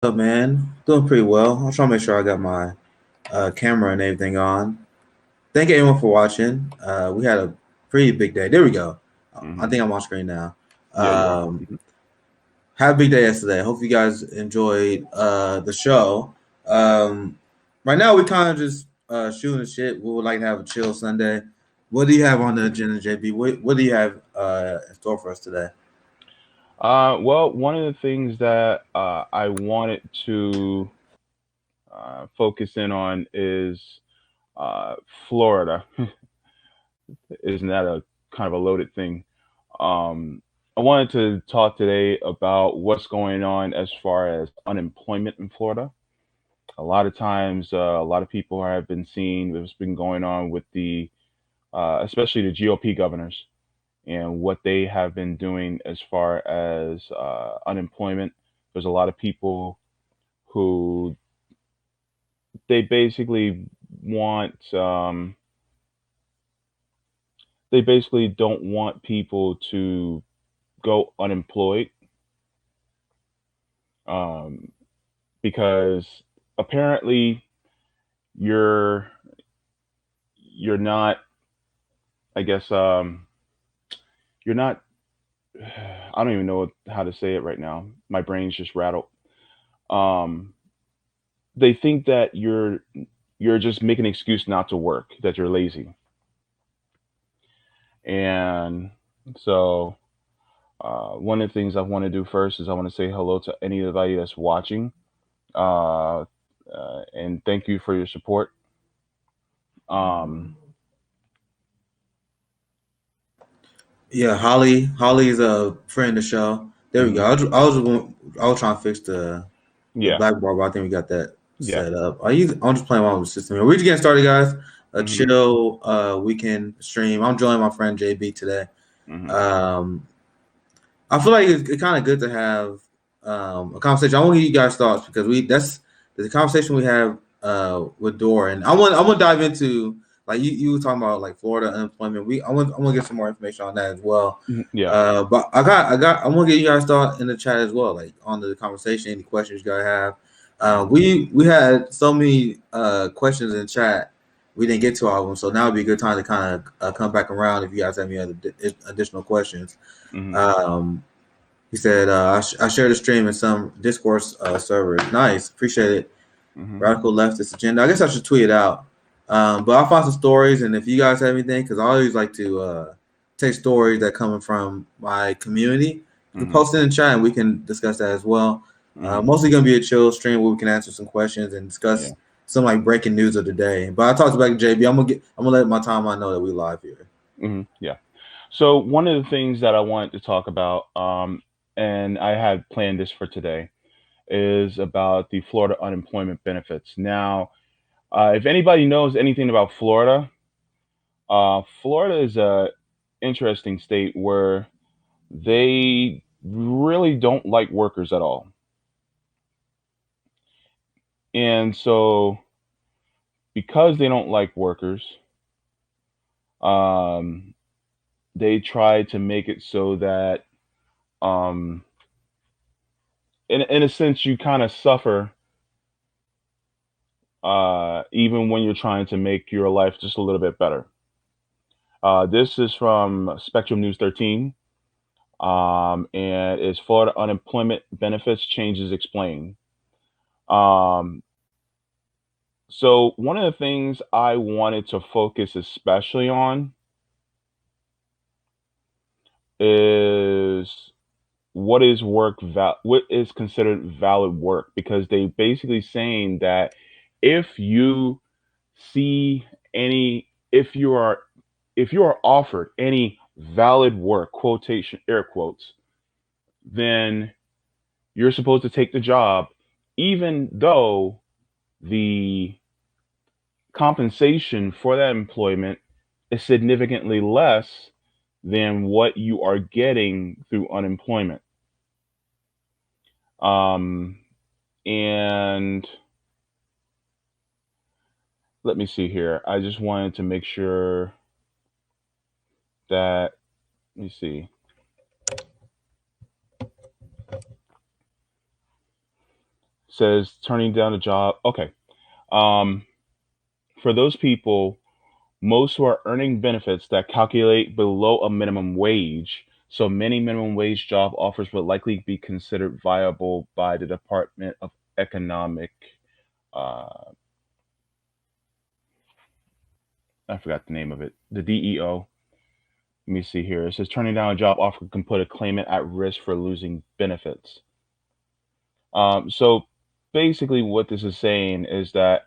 Up, man? Doing pretty well. I'm trying to make sure I got my camera and everything on. Thank everyone for watching. We had a pretty big day. There we go. I Hmm. think I'm on screen now. Yeah, you are. Um, had a big day yesterday. Hope you guys enjoyed the show. Um, right now, we kind of just shooting the shit. We would like to have a chill Sunday. What do you have on the agenda, JB? What do you have in store for us today? Well, one of the things that I wanted to focus in on is uh, Florida. Isn't that a kind of a loaded thing? Um, I wanted to talk today about what's going on as far as unemployment in Florida. A lot of times, a lot of people have been seeing what's been going on with especially the GOP governors and what they have been doing as far as unemployment. There's a lot of people who they basically want, they basically don't want people to go unemployed um, because apparently you're you're not, I guess, you're not. I don't even know how to say it right now. My brain's just rattled. Um, they think that you're just making an excuse not to work, that you're lazy. And so one of the things I want to do first is I want to say hello to anybody that's watching, uh, and thank you for your support. Um, Yeah, Holly. Holly's a friend of the show. There we go. mhm. I was trying to fix the Yeah, black bar, but I think we got that yeah. set up. I'm just playing around with the system here. We're just getting started, guys. A Hmm. chill weekend stream. I'm joining my friend JB today. Hmm. Um, I feel like it's kind of good to have a conversation. I want to get you guys thoughts because we that's the conversation we have with Dora, and I want to dive into like you were talking about like Florida unemployment. I want to get some more information on that as well. Yeah. But I want to get you guys thought in the chat as well, like on the conversation, any questions you guys have. Hmm. We had so many questions in chat. We didn't get to all of them, so now would be a good time to kind of come back around if you guys have any other additional questions. Hmm. Um, he said, I shared the stream in some discourse servers. Nice. Appreciate it. Hmm. Radical leftist agenda. I guess I should tweet it out. But I'll find some stories. And if you guys have anything, because I always like to take stories that coming from my community, you can Hmm. post it in the chat and we can discuss that as well. Hmm. Mostly going to be a chill stream where we can answer some questions and Yeah. discuss some like breaking news of the day. But I talked about JB. I'm gonna let my timeline know that we live here. Yeah. So one of the things that I wanted to talk about, and I had planned this for today, is about the Florida unemployment benefits. Now, if anybody knows anything about Florida, Florida is a interesting state where they really don't like workers at all. And so because they don't like workers, um, they try to make it so that um, in a sense you kind of suffer even when you're trying to make your life just a little bit better. This is from Spectrum News 13. And it's Florida unemployment benefits changes explained. Um, so one of the things I wanted to focus especially on is what is considered valid work, because they basically saying that if you see any if you are offered any valid work, quotation air quotes, then you're supposed to take the job even though the compensation for that employment is significantly less than what you are getting through unemployment. Um, and let me see here. I just wanted to make sure that, let me see. says turning down a job. Okay. Um, for those people, most who are earning benefits that calculate below a minimum wage, so many minimum wage job offers would likely be considered viable by the Department of Economic. Uh, I forgot the name of it. The DEO. Let me see here. It says turning down a job offer can put a claimant at risk for losing benefits. So basically, what this is saying is that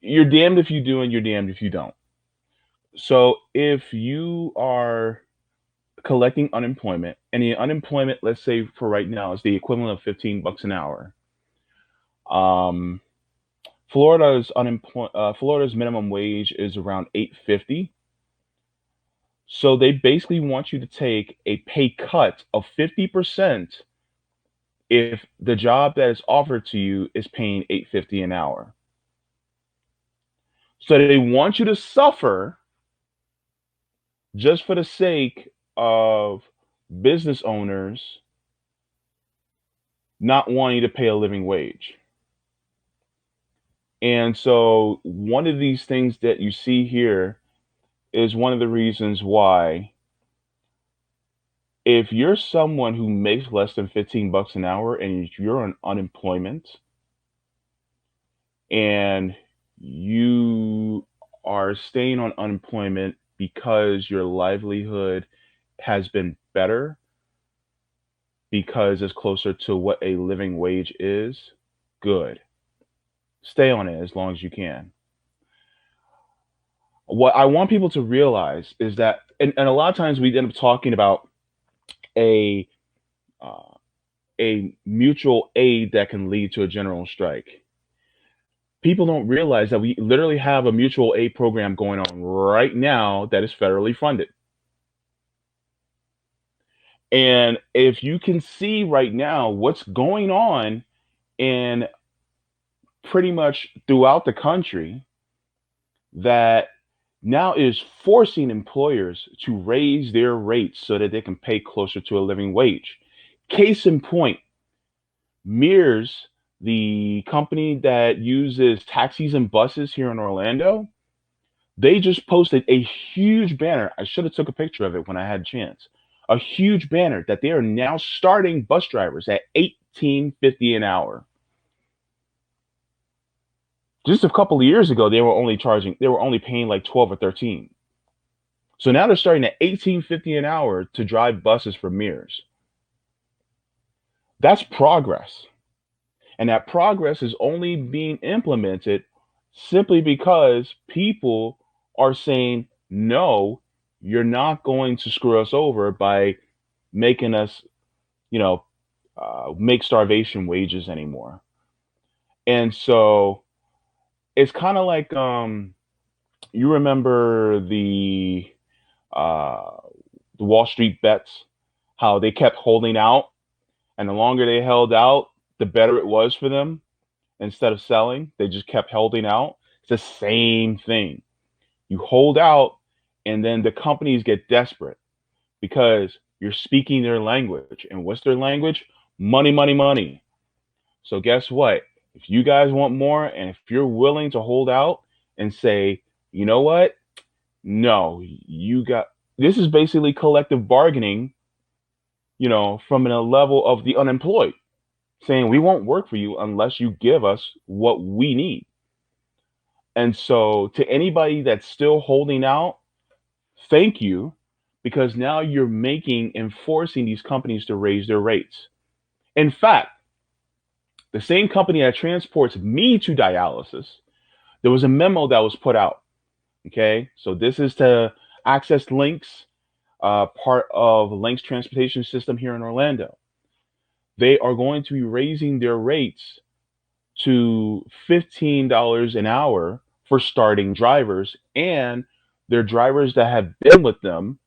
you're damned if you do and you're damned if you don't. So if you are collecting unemployment, and the unemployment, let's say for right now, is the equivalent of $15 an hour. Um, Florida's minimum wage is around 8.50. So they basically want you to take a pay cut of 50% if the job that is offered to you is paying 8.50 an hour. So they want you to suffer just for the sake of business owners not wanting to pay a living wage. And so one of these things that you see here is one of the reasons why if you're someone who makes less than $15 an hour and you're on unemployment and you are staying on unemployment because your livelihood has been better because it's closer to what a living wage is, good. Stay on it as long as you can. What I want people to realize is that, and a lot of times we end up talking about a uh, a mutual aid that can lead to a general strike. People don't realize that we literally have a mutual aid program going on right now that is federally funded. And if you can see right now what's going on in pretty much throughout the country, that now is forcing employers to raise their rates so that they can pay closer to a living wage. Case in point, Mears, the company that uses taxis and buses here in Orlando, they just posted a huge banner. I should have took a picture of it when I had a chance. A huge banner that they are now starting bus drivers at $18.50 an hour. Just a couple of years ago, they were only paying like 12 or 13. So now they're starting at $18.50 an hour to drive buses for Mears. That's progress. And that progress is only being implemented simply because people are saying, no, you're not going to screw us over by making us, you know, make starvation wages anymore. And so it's kind of like you remember uh, the Wall Street bets, how they kept holding out, and the longer they held out, the better it was for them. Instead of selling, they just kept holding out. It's the same thing. You hold out, and then the companies get desperate because you're speaking their language. And what's their language? Money, money, money. So guess what? If you guys want more, and if you're willing to hold out and say, you know what? No, you got this is basically collective bargaining, from a level of the unemployed, saying we won't work for you unless you give us what we need. And so, to anybody that's still holding out, thank you, because now you're enforcing these companies to raise their rates. In fact, the same company that transports me to dialysis, there was a memo that was put out. Okay, so this is to access Links, part of Link's transportation system here in Orlando. They are going to be raising their rates to $15 an hour for starting drivers, and their drivers that have been with them,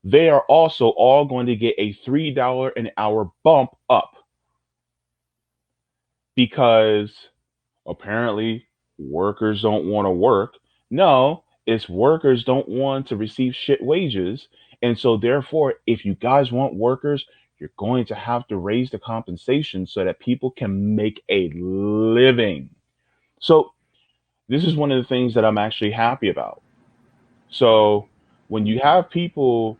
they are also all going to get a $3 an hour bump up because apparently workers don't want to work. No, it's workers don't want to receive shit wages. And so therefore, if you guys want workers, you're going to have to raise the compensation so that people can make a living. So this is one of the things that I'm actually happy about. So when you have people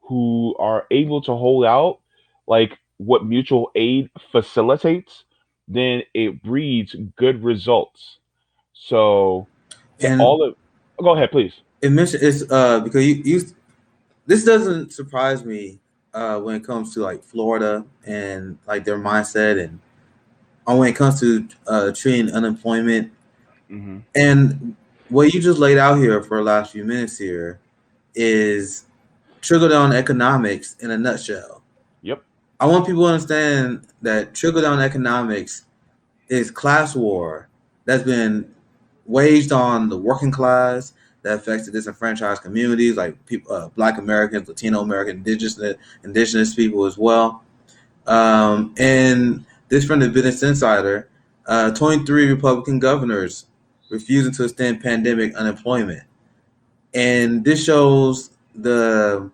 who are able to hold out, like what mutual aid facilitates, then it breeds good results. So And all of, go ahead, please. it mentioned it's because you this doesn't surprise me when it comes to like Florida and like their mindset and when it comes to treating unemployment Hmm. and what you just laid out here for the last few minutes here is trickle down economics in a nutshell. Yep. I want people to understand that trickle down economics is class war that's been waged on the working class that affects the disenfranchised communities like people, Black Americans, Latino American, indigenous people as well. And this from the Business Insider, 23 Republican governors refusing to extend pandemic unemployment. And this shows the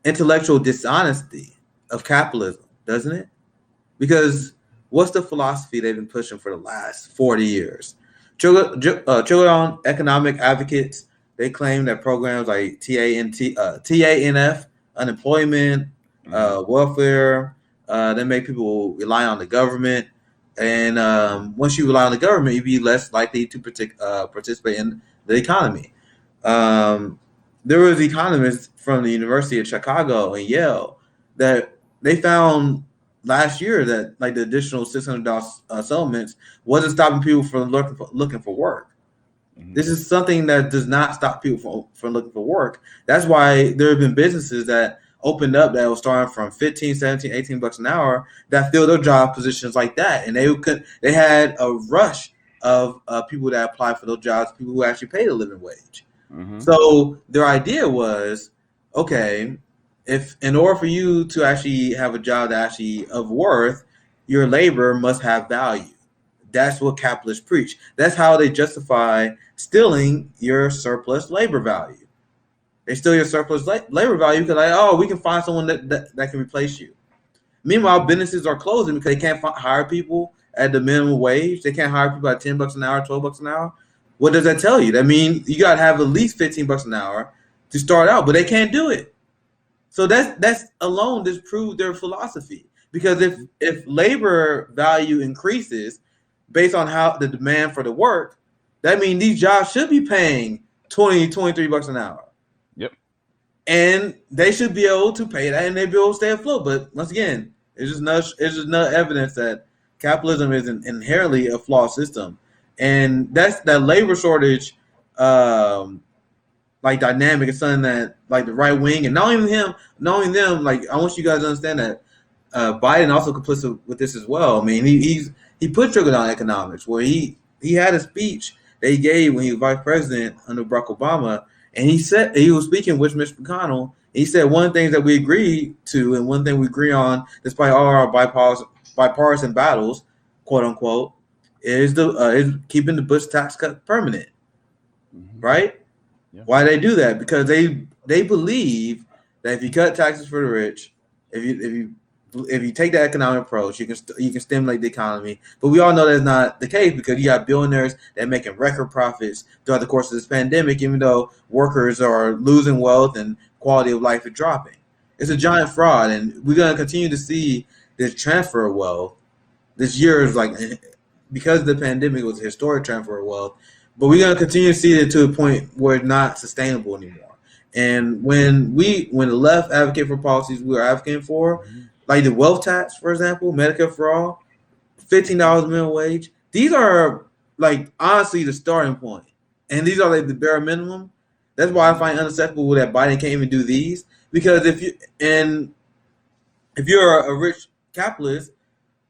intellectual dishonesty of capitalism, doesn't it? Because what's the philosophy they've been pushing for the last 40 years? Trickle-down economic advocates, they claim that programs like TANF, unemployment, Hmm. welfare, they make people rely on the government. And once you rely on the government, you'd be less likely to participate in the economy. Um, there was economists from the University of Chicago and Yale that they found last year that like the additional $600 settlements wasn't stopping people from looking for work. Hmm. This is something that does not stop people from looking for work. That's why there have been businesses that opened up that was starting from 15, 17, 18 bucks an hour that filled their job positions like that. And they had a rush of people that applied for those jobs, people who actually paid a living wage. Hmm. So their idea was, okay, if in order for you to actually have a job that actually of worth, your labor must have value. That's what capitalists preach. That's how they justify stealing your surplus labor value. They steal your surplus labor value because like, oh, we can find someone that can replace you. Meanwhile, Hmm. businesses are closing because they can't hire people at the minimum wage. They can't hire people at 10 bucks an hour, 12 bucks an hour. What does that tell you? That means you got to have at least 15 bucks an hour to start out, but they can't do it. So that's alone disproves their philosophy. Because if labor value increases based on how the demand for the work, that means these jobs should be paying 20, 23 bucks an hour. Yep. And they should be able to pay that and they be able to stay afloat. But once again, it's just no evidence that capitalism is inherently a flawed system. And that's that labor shortage like dynamic is something that like the right wing and not even him, not even them, like I want you guys to understand that Biden also complicit with this as well. I mean, he put trickle down economics where he had a speech that he gave when he was vice president under Barack Obama, and he said he was speaking with Mitch McConnell. He said one of the things that we agree to and one thing we agree on, despite all our bipartisan battles, quote unquote, is keeping the Bush tax cut permanent, Hmm. right? Yeah. Why they do that? Because they believe that if you cut taxes for the rich, if you take that economic approach, you can stimulate the economy. But we all know that's not the case because you got billionaires that are making record profits throughout the course of this pandemic, even though workers are losing wealth and quality of life is dropping. It's a giant fraud, and we're gonna continue to see this transfer of wealth. This year is like because the pandemic was a historic transfer of wealth, but we're gonna continue to see it to a point where it's not sustainable anymore. And when the left advocate for policies we are advocating for, Hmm. like the wealth tax, for example, Medicare for all, $15 minimum wage, these are like honestly the starting point, and these are like the bare minimum. That's why I Hmm. find unacceptable that Biden can't even do these because if you're a rich capitalist,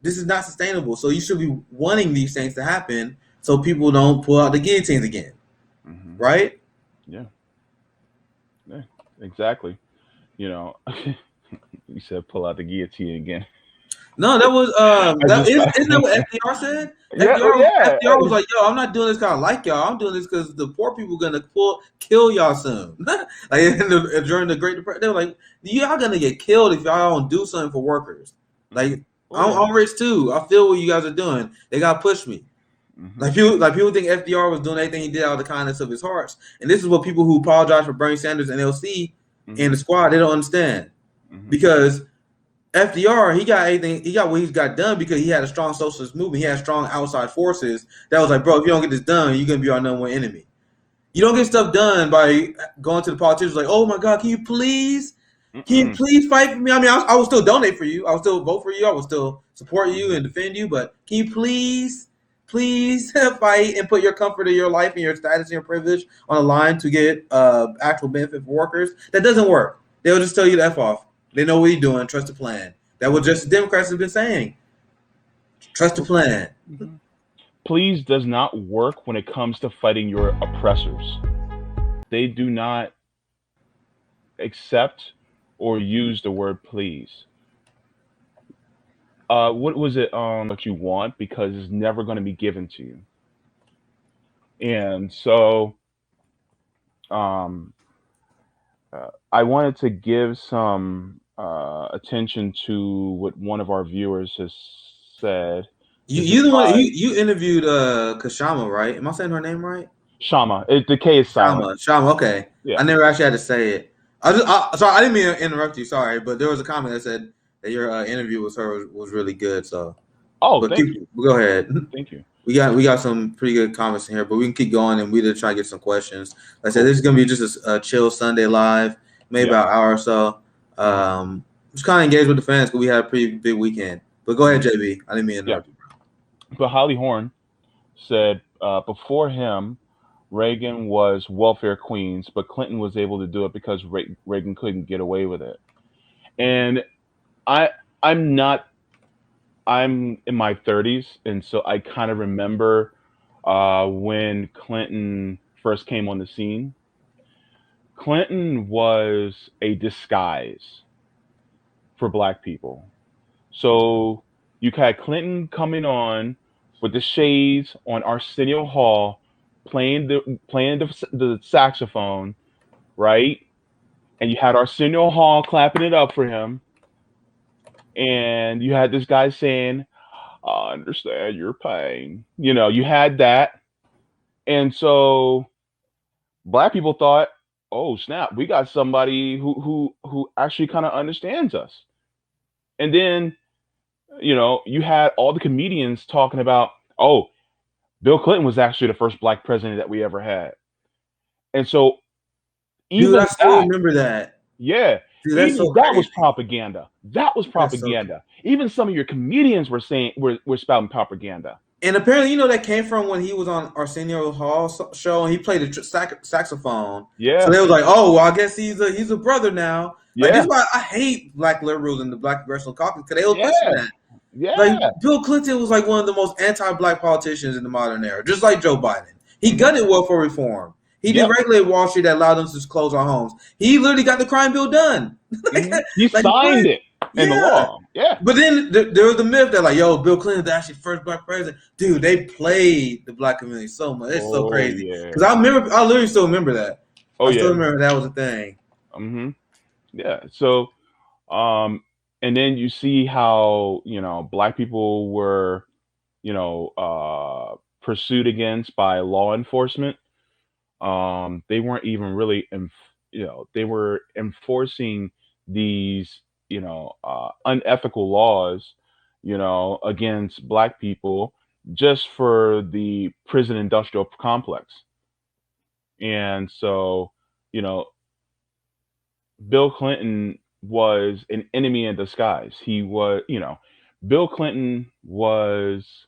this is not sustainable. So you should be wanting these things to happen so people don't pull out the guillotines again, Hmm. right? Yeah. Yeah. Exactly. You know, you said pull out the guillotine again. No, that was I that just isn't that what FDR said? Yeah, oh, yeah. FDR was like, yo, I'm not doing this because I like y'all. I'm doing this because the poor people gonna kill y'all soon. Like during the Great Depression, they were like, y'all gonna get killed if y'all don't do something for workers. Like Oh, yeah. I'm rich too. I feel what you guys are doing. They gotta push me. Like people think FDR was doing everything he did out of the kindness of his hearts, and this is what people who apologize for Bernie Sanders and LC in the squad they don't understand, because FDR he got what he's got done because he had a strong socialist movement. He had strong outside forces that was like, bro, if you don't get this done, you're gonna be our number one enemy. You don't get stuff done by going to the politicians like, oh my God, can you please fight for me? I mean, I will still donate for you. I will still vote for you. I will still support you and defend you. But can you please fight and put your comfort of your life and your status and your privilege on the line to get actual benefit for workers? That doesn't work. They'll just tell you to F off. They know what you're doing. Trust the plan. That what just Democrats have been saying. Trust the plan. Please does not work when it comes to fighting your oppressors. They do not accept or use the word please. What was it that you want, because it's never going to be given to you. And so um, I wanted to give some attention to what one of our viewers has said. You the one you interviewed Kashama, right? Am I saying her name right? Shama. The K is silent. Shama. Okay. Yeah. I never actually had to say it. Sorry, I didn't mean to interrupt you. Sorry, but there was a comment that said that your interview with her was really good. So, but thank you. Go ahead. Thank you. We got some pretty good comments in here, but we can keep going and we just try to get some questions. Like I said, this is gonna be just a chill Sunday live, maybe about an hour or so. Just kind of engage with the fans because we had a pretty big weekend. But go ahead, JB. I didn't mean to interrupt you. But Holly Horn said before him, Reagan was welfare queens, but Clinton was able to do it because Reagan couldn't get away with it. And I'm in my 30s, and so I kind of remember when Clinton first came on the scene. Clinton was a disguise for black people. So you had Clinton coming on with the shades on Arsenio Hall, playing the saxophone, right? And you had Arsenio Hall clapping it up for him, and you had this guy saying, "I understand your pain." You know, you had that, and so black people thought, "Oh snap, we got somebody who actually kind of understands us." And then, you know, you had all the comedians talking about, "Oh, Bill Clinton was actually the first black president that we ever had." And so even Dude, I still remember that. Yeah. Dude, that's Even so that crazy. was propaganda. That was propaganda. Even some of your comedians were saying were spouting propaganda. And apparently, you know, that came from when he was on Arsenio Hall's show and he played the saxophone. Yeah. So they was like, "Oh, well, I guess he's a brother now." Like, Yeah. this is why I hate black liberals and the black congressional caucus, because they were pushing that. Yeah. Like, Bill Clinton was like one of the most anti-black politicians in the modern era, just like Joe Biden. He gutted welfare reform. He deregulated Wall Street that allowed them to close our homes. He literally got the crime bill done. He signed it in the law. Yeah. But then there was the myth that, like, yo, Bill Clinton's actually first black president. Dude, they played the black community so much. It's so crazy. Because I literally still remember that. I still remember that was a thing. Yeah. So, and then you see how, you know, black people were, you know, pursued against by law enforcement. They weren't even really, they were enforcing these, you know, unethical laws, you know, against black people just for the prison industrial complex. And so, you know, Bill Clinton was an enemy in disguise. He was, you know, Bill Clinton was,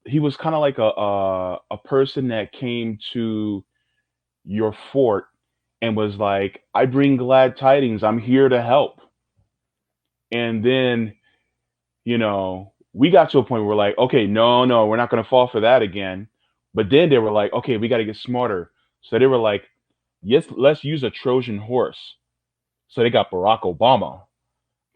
he was kind of like a person that came to your fort and was like, "I bring glad tidings. I'm here to help." And then, you know, we got to a point where we're like, okay, no, we're not going to fall for that again. But then they were like, okay, we got to get smarter. So they were like, yes, let's use a Trojan horse. So they got Barack Obama.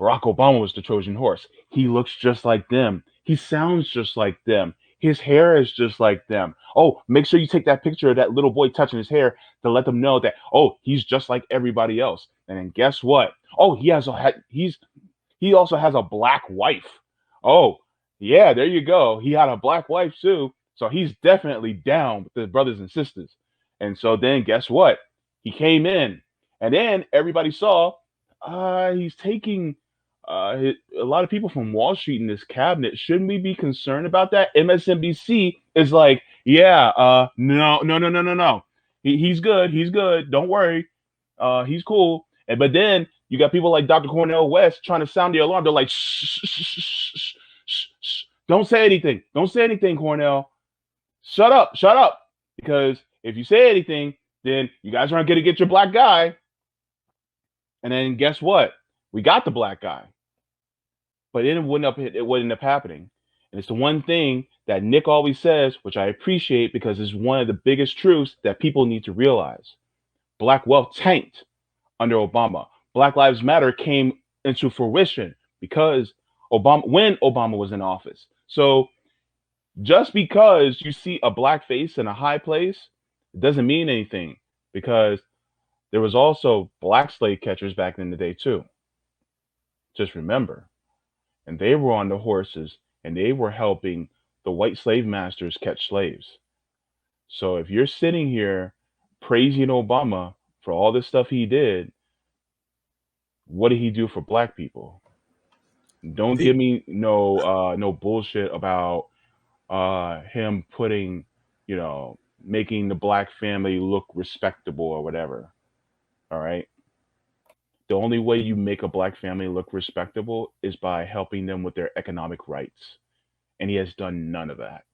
Barack Obama was the Trojan horse. He looks just like them. He sounds just like them. his hair is just like them. Oh, make sure you take that picture of that little boy touching his hair to let them know that, oh, he's just like everybody else. And then guess what? Oh, he also has a black wife. Oh, yeah, there you go. He had a black wife too. So he's definitely down with his brothers and sisters. And so then guess what? He came in, and then everybody saw he's taking a lot of people from Wall Street in this cabinet. Shouldn't we be concerned about that? MSNBC is like, yeah, no, no, no, no, no, no. He's good. He's good. Don't worry. He's cool. And but then you got people like Dr. Cornel West trying to sound the alarm. They're like, shh, shh, shh, shh, shh, shh, shh. Don't say anything. Don't say anything, Cornell. Shut up. Shut up. Because if you say anything, then you guys aren't going to get your black guy. And then guess what? We got the black guy. But it wouldn't end up happening. And it's the one thing that Nick always says, which I appreciate because it's one of the biggest truths that people need to realize. Black wealth tanked under Obama. Black Lives Matter came into fruition because when Obama was in office. So just because you see a black face in a high place, it doesn't mean anything because there was also black slave catchers back in the day too. Just remember. And they were on the horses and they were helping the white slave masters catch slaves. So if you're sitting here praising Obama for all this stuff he did, what did he do for black people? Don't give me no bullshit about him putting, making the black family look respectable or whatever. All right. The only way you make a black family look respectable is by helping them with their economic rights. And he has done none of that.